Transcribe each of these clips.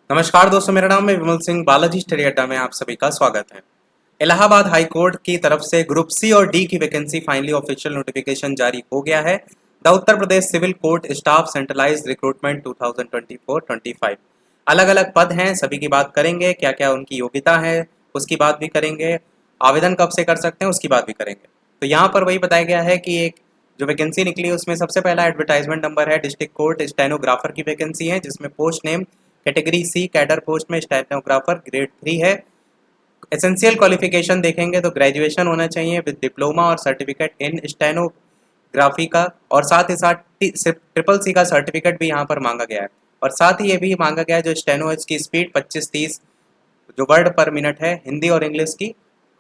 नमस्कार दोस्तों, मेरा नाम है विमल सिंह। बालाजी स्टडी अड्डा में आप सभी का स्वागत है। इलाहाबाद हाई कोर्ट की तरफ से ग्रुप सी और डी की वैकेंसी फाइनली ऑफिशियल नोटिफिकेशन जारी हो गया है। The Uttar Pradesh civil court staff centralised recruitment 2024-25 अलग अलग पद हैं, सभी की बात करेंगे। क्या क्या उनकी योग्यता है उसकी बात भी करेंगे। आवेदन कब से कर सकते हैं उसकी बात भी करेंगे। तो यहाँ पर वही बताया गया है कि एक जो वैकेंसी निकली उसमें सबसे पहला एडवर्टाइजमेंट नंबर है। डिस्ट्रिक्ट कोर्ट स्टेनोग्राफर की वैकेंसी है, जिसमें post name category C cadre post में स्टेनोग्राफर ग्रेड 3 है। एसेंशियल क्वालिफिकेशन देखेंगे तो ग्रेजुएशन होना चाहिए विद डिप्लोमा और सर्टिफिकेट इन स्टेनोग्राफी का, और साथ ही साथ ट्रिपल सी का सर्टिफिकेट भी यहाँ पर मांगा गया है। और साथ ही ये भी मांगा गया है जो स्टेनो की स्पीड 25-30 जो वर्ड पर मिनट है हिंदी और इंग्लिश की,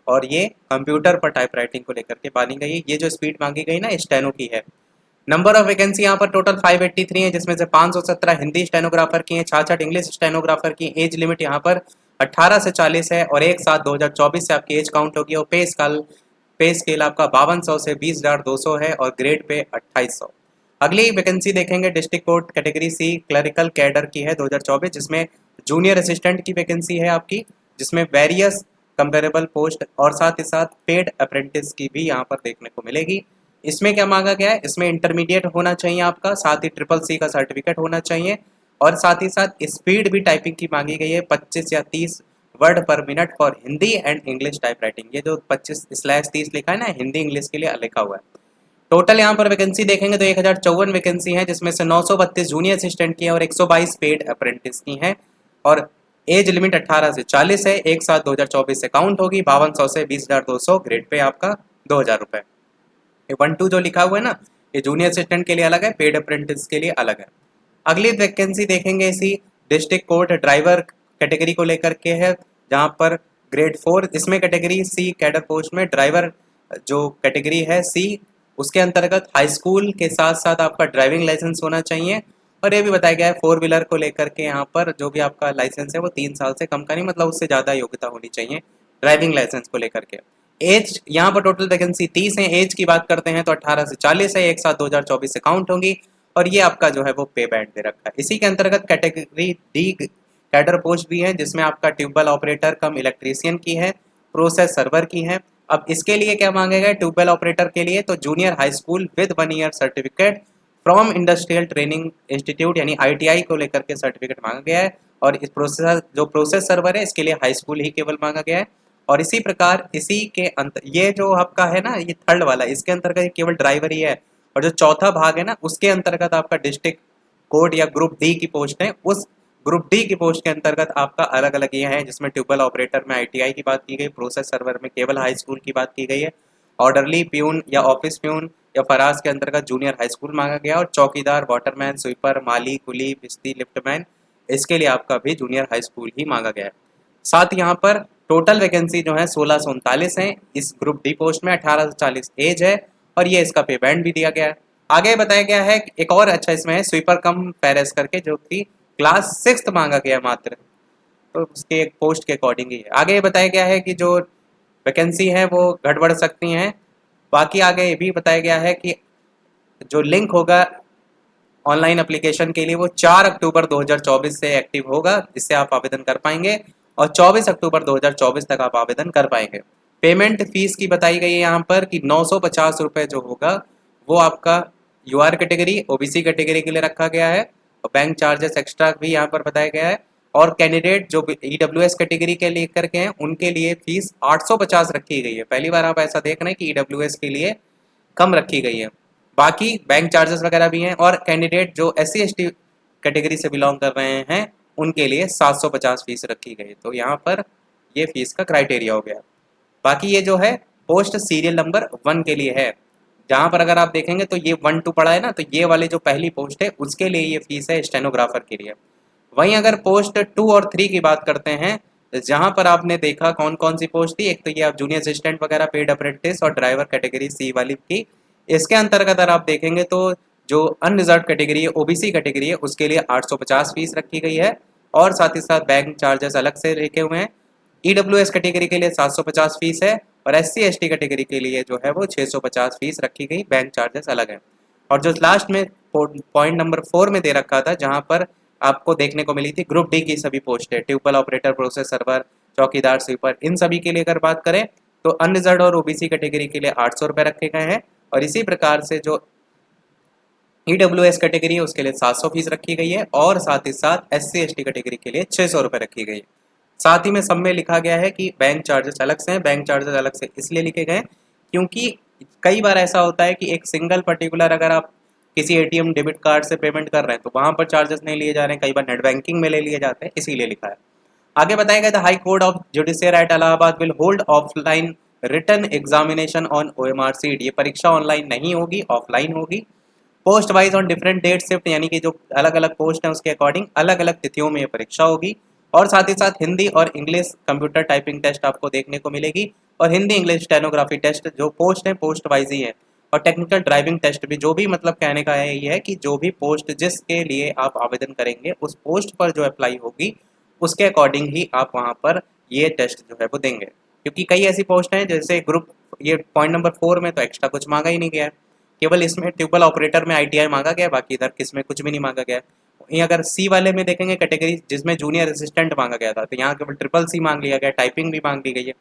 और ये कंप्यूटर पर टाइपराइटिंग को लेकर के मांगी गई है। ये जो स्पीड मांगी गई ना स्टेनो की है। नंबर ऑफ वैकेंसी यहाँ पर टोटल 583 है, जिसमें से 517 हिंदी स्टेनोग्राफर की हैं, 66 इंग्लिश स्टेनोग्राफर की। एज लिमिट यहाँ पर 18 से 40 है, और 1/7/2024 से आपकी एज काउंट होगी। और पे स्केल आपका 5200 से 20,200 है, और ग्रेड पे 2800। अगली वैकेंसी देखेंगे district court category C clerical cadre की है 2024, जिसमें जूनियर असिस्टेंट की वैकेंसी है आपकी, जिसमें वेरियस कंपेरेबल पोस्ट और साथ ही साथ पेड अप्रेंटिस की भी यहाँ पर देखने को मिलेगी। इसमें क्या मांगा गया है, इसमें इंटरमीडिएट होना चाहिए आपका, साथ ही ट्रिपल सी का सर्टिफिकेट होना चाहिए, और साथ ही साथ स्पीड भी टाइपिंग की मांगी गई है 25 या 30 वर्ड पर minute for Hindi and English type writing. ये जो 25/30 लिखा है ना, हिंदी इंग्लिश के लिए लिखा हुआ है। टोटल यहाँ पर वैकेंसी देखेंगे तो 1054 वैकेंसी है, जिसमें से 932 जूनियर असिस्टेंट की है और 122 पेड अप्रेंटिस की हैं। और एज लिमिट 18 से 40 है। 1/7/2024 से काउंट होगी। 5200 से 20,200, ग्रेड पे आपका 2,000 रुपये। ये 1-2 जो लिखा हुआ है ना, ये जूनियर असिस्टेंट के लिए अलग है, पेड अप्रेंटिस के लिए अलग है। अगली वैकेंसी देखेंगे इसी डिस्ट्रिक्ट कोर्ट ड्राइवर कैटेगरी को लेकर के है, जहाँ पर ग्रेड 4 इसमें कैटेगरी सी कैडर पोस्ट में ड्राइवर जो कैटेगरी है सी, उसके अंतर्गत हाई स्कूल के साथ साथ आपका ड्राइविंग लाइसेंस होना चाहिए। और ये भी बताया गया है 4 व्हीलर को लेकर के यहाँ पर जो भी आपका लाइसेंस है वो 3 साल से कम का नहीं, मतलब उससे ज़्यादा योग्यता होनी चाहिए ड्राइविंग लाइसेंस को लेकर के। एज यहाँ पर टोटल वैकेंसी 30 है। एज की बात करते हैं तो 18 से 40 है। 1/7/2024 से काउंट होंगी। और ये आपका जो है वो पे बैंड दे रखा है। इसी के अंतर्गत कैटेगरी डी कैडर पोस्ट भी है, जिसमें आपका ट्यूबवेल ऑपरेटर कम इलेक्ट्रीशियन की है, प्रोसेस सर्वर की है। अब इसके लिए क्या मांगे गए ट्यूबवेल ऑपरेटर के लिए, तो junior high school with 1 year certificate from industrial training institute यानी आईटीआई को लेकर के सर्टिफिकेट मांगा गया है। और इस प्रोसेस सर्वर है इसके लिए हाई स्कूल ही केवल मांगा गया है। और इसी प्रकार इसी के अंत ये जो आपका है ना, ये थर्ड वाला, इसके अंतर्गत केवल ड्राइवर ही है। और जो चौथा भाग है ना, उसके अंतर्गत आपका डिस्ट्रिक्ट कोर्ट या ग्रुप डी की पोस्ट है। उस ग्रुप डी की पोस्ट के अंतर्गत आपका अलग अलग ये है, जिसमें ट्यूबवेल ऑपरेटर में आईटीआई की बात की गई, प्रोसेस सर्वर में केवल हाई स्कूल की बात की गई है, ऑर्डरली प्यून या ऑफिस प्यून या फराज के अंतर्गत जूनियर हाई स्कूल मांगा गया, और चौकीदार वाटरमैन स्वीपर माली कुली बिस्ती लिफ्टमैन इसके लिए आपका भी जूनियर हाई स्कूल ही मांगा गया है। साथ यहाँ पर टोटल वैकेंसी जो है 1639 है इस ग्रुप डी पोस्ट में। 18 से 40 एज है, और ये इसका पे बैंड भी दिया गया है। आगे बताया गया है एक और अच्छा इसमें है स्वीपर कम पैरेस करके, जो कि क्लास 6 मांगा गया मात्र, तो उसके एक पोस्ट के अकॉर्डिंग ही है। आगे बताया गया है कि जो वैकेंसी है वो घट बढ़ सकती हैं। बाकी आगे ये भी बताया गया है कि जो लिंक होगा ऑनलाइन एप्लीकेशन के लिए वो 4 अक्टूबर 2024 से एक्टिव होगा, जिससे आप आवेदन कर पाएंगे, और 24 अक्टूबर 2024 तक आप आवेदन कर पाएंगे। पेमेंट फीस की बताई गई है यहाँ पर कि 950 रुपये जो होगा वो आपका यूआर कैटेगरी ओबीसी कैटेगरी के लिए रखा गया है, और बैंक चार्जेस एक्स्ट्रा भी यहाँ पर बताया गया है। और कैंडिडेट जो ईडब्ल्यूएस कैटेगरी के लिए करके हैं उनके लिए फीस 850 रखी गई है। पहली बार आप ऐसा देख रहे हैं कि ईडब्ल्यूएस के लिए कम रखी गई है। बाकी बैंक चार्जेस वगैरह भी हैं। और कैंडिडेट जो SC ST कैटेगरी से बिलोंग कर रहे हैं उनके लिए 750 फीस रखी गई। तो यहाँ पर ये फीस का क्राइटेरिया हो गया। बाकी ये जो है पोस्ट सीरियल नंबर 1 के लिए है, जहाँ पर अगर आप देखेंगे तो ये 1-2 पड़ा है ना, तो ये वाले जो पहली पोस्ट है उसके लिए ये फीस है स्टेनोग्राफर के लिए। वहीं अगर पोस्ट 2 और 3 की बात करते हैं, जहाँ पर आपने देखा कौन कौन सी पोस्ट थी, एक तो ये आप जूनियर असिस्टेंट वगैरह पेड अप्रेंटिस और ड्राइवर कैटेगरी सी वाली की। इसके अंतर्गत अगर आप देखेंगे तो जो अनरिजर्व कैटेगरी है ओबीसी कैटेगरी है उसके लिए 850 फीस रखी गई है, और साथ ही साथ बैंक चार्जेस अलग से रखे हुए हैं। ईडब्ल्यूएस कैटेगरी के लिए 750 फीस है, और SC ST कैटेगरी के लिए जो है वो 650 फीस रखी गई, बैंक चार्जेस अलग है। और जो लास्ट में पॉइंट नंबर 4 में दे रखा था, जहाँ पर आपको देखने को मिली थी। ग्रुप डी की सभी पोस्ट है, ट्यूबवेल ऑपरेटर, प्रोसेस सर्वर, चौकीदार, स्वीपर, इन सभी के लिए अगर बात करें तो अनरिजर्व और ओबीसी कैटेगरी के लिए 800 रुपये रखे गए हैं, और इसी प्रकार से जो EWS कैटेगरी है उसके लिए 700 फीस रखी गई है, और साथ ही साथ SC ST कैटेगरी के लिए 600 रुपये रखी गई है। साथ ही में सब में लिखा गया है कि बैंक चार्जेस अलग से हैं। बैंक चार्जेस अलग से इसलिए लिखे गए हैं क्योंकि कई बार ऐसा होता है कि एक सिंगल पर्टिकुलर अगर आप किसी ATM डेबिट कार्ड से पेमेंट कर रहे हैं तो वहां पर चार्जेस नहीं लिए जा रहे हैं, कई बार नेट बैंकिंग में ले लिए जाते हैं, इसीलिए लिखा है। आगे बताया गया था high court of judiciary at Allahabad will hold offline written examination on OMR sheet. ये परीक्षा ऑनलाइन नहीं होगी, ऑफलाइन होगी। Post wise on different date shift, यानी कि जो अलग अलग पोस्ट हैं उसके अकॉर्डिंग अलग अलग तिथियों में ये परीक्षा होगी। और साथ ही साथ हिंदी और इंग्लिश कंप्यूटर टाइपिंग टेस्ट आपको देखने को मिलेगी, और हिंदी इंग्लिश स्टेनोग्राफी टेस्ट जो पोस्ट है पोस्ट वाइज ही है, और टेक्निकल ड्राइविंग टेस्ट भी, जो भी मतलब कहने का है ये है कि जो भी पोस्ट जिसके लिए आप आवेदन करेंगे उस पोस्ट पर जो अप्लाई होगी उसके अकॉर्डिंग ही आप वहाँ पर ये टेस्ट जो है वो देंगे। क्योंकि कई ऐसी पोस्ट हैं जैसे ग्रुप, ये पॉइंट नंबर 4 में तो एक्स्ट्रा कुछ मांगा ही नहीं गया है, केवल इसमें ट्यूबवेल ऑपरेटर में ITI मांगा गया, बाकी इधर किसमें कुछ भी नहीं मांगा गया। ये अगर C वाले में देखेंगे कैटेगरी जिसमें जूनियर असिस्टेंट मांगा गया था, तो यहाँ केवल CCC मांग लिया गया, टाइपिंग भी मांग ली गई है।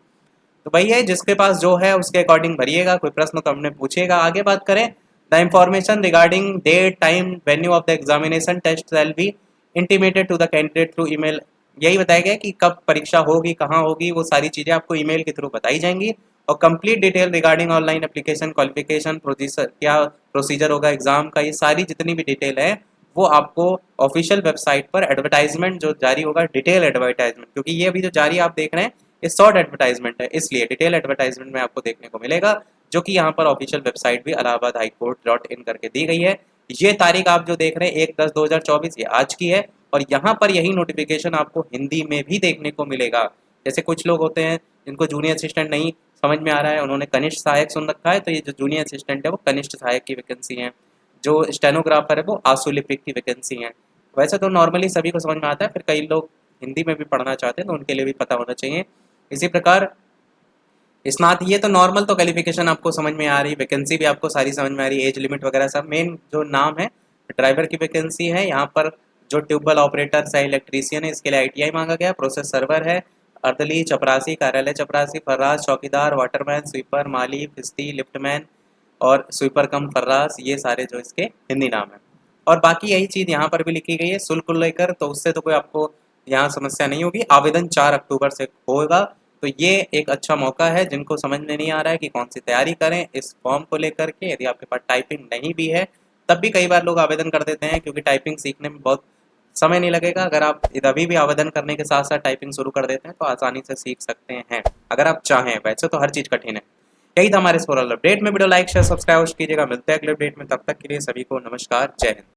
तो वही है, जिसके पास जो है उसके अकॉर्डिंग भरिएगा। कोई प्रश्न तो हमने पूछेगा। आगे बात करें, the information regarding date, time, venue of the examination test shall be intimated to the candidate through email. यही बताया गया कि कब परीक्षा होगी, कहाँ होगी, वो सारी चीज़ें आपको ईमेल के थ्रू बताई जाएंगी। और complete detail regarding online application, qualification, procedure, क्या प्रोसीजर होगा एग्जाम का, ये सारी जितनी भी डिटेल है वो आपको ऑफिशियल वेबसाइट पर एडवर्टाइजमेंट जो जारी होगा, डिटेल एडवर्टाइजमेंट, क्योंकि ये अभी जो जारी आप देख रहे हैं ये शॉर्ट एडवर्टाइजमेंट है, इसलिए डिटेल एडवर्टाइजमेंट में आपको देखने को मिलेगा, जो कि यहाँ पर ऑफिशियल वेबसाइट भी इलाहाबाद हाईकोर्ट.in करके दी गई है। ये तारीख आप जो देख रहे हैं 1/10/2024 ये आज की है, और यहाँ पर यही नोटिफिकेशन आपको हिंदी में भी देखने को मिलेगा। जैसे कुछ लोग होते हैं जिनको जूनियर असिस्टेंट नहीं समझ में आ रहा है, उन्होंने कनिष्ठ सहायक सुन रखा है, तो ये जो जूनियर असिस्टेंट है वो कनिष्ठ सहायक की वैकेंसी है, जो स्टेनोग्राफर है वो आशुलिपिक की वैकेंसी है। वैसे तो नॉर्मली सभी को समझ में आता है, फिर कई लोग हिंदी में भी पढ़ना चाहते हैं तो उनके लिए भी पता होना चाहिए। इसी प्रकार स्नात, ये तो नॉर्मल तो क्वालिफिकेशन आपको समझ में आ रही, वैकेंसी भी आपको सारी समझ में आ रही, एज लिमिट वगैरह सब। मेन जो नाम है ड्राइवर की वैकेंसी है, यहाँ पर जो ट्यूबवेल ऑपरेटर सह इलेक्ट्रीशियन है इसके लिए ITI मांगा गया, प्रोसेस सर्वर है, अर्दली, चपरासी, कार्यालय चपरासी, फर्राज, चौकीदार, वाटरमैन, स्वीपर, माली, फिस्ती, लिफ्टमैन और स्वीपर कम फर्राज, ये सारे जो इसके हिंदी नाम है। और बाकी यही चीज़ यहाँ पर भी लिखी गई है शुल्क को लेकर, तो उससे तो कोई आपको यहाँ समस्या नहीं होगी। आवेदन 4 अक्टूबर से होगा, तो ये एक अच्छा मौका है जिनको समझ में नहीं आ रहा है कि कौन सी तैयारी करें इस फॉर्म को लेकर के। यदि आपके पास टाइपिंग नहीं भी है तब भी कई बार लोग आवेदन कर देते हैं, क्योंकि टाइपिंग सीखने में बहुत समय नहीं लगेगा। अगर आप अभी भी आवेदन करने के साथ साथ टाइपिंग शुरू कर देते हैं तो आसानी से सीख सकते हैं, अगर आप चाहें। वैसे तो हर चीज़ कठिन है। यही था हमारे इस ओवरऑल अपडेट में। वीडियो लाइक शेयर सब्सक्राइब कीजिएगा। मिलते हैं अगले अपडेट में, तब तक के लिए सभी को नमस्कार, जय हिंद।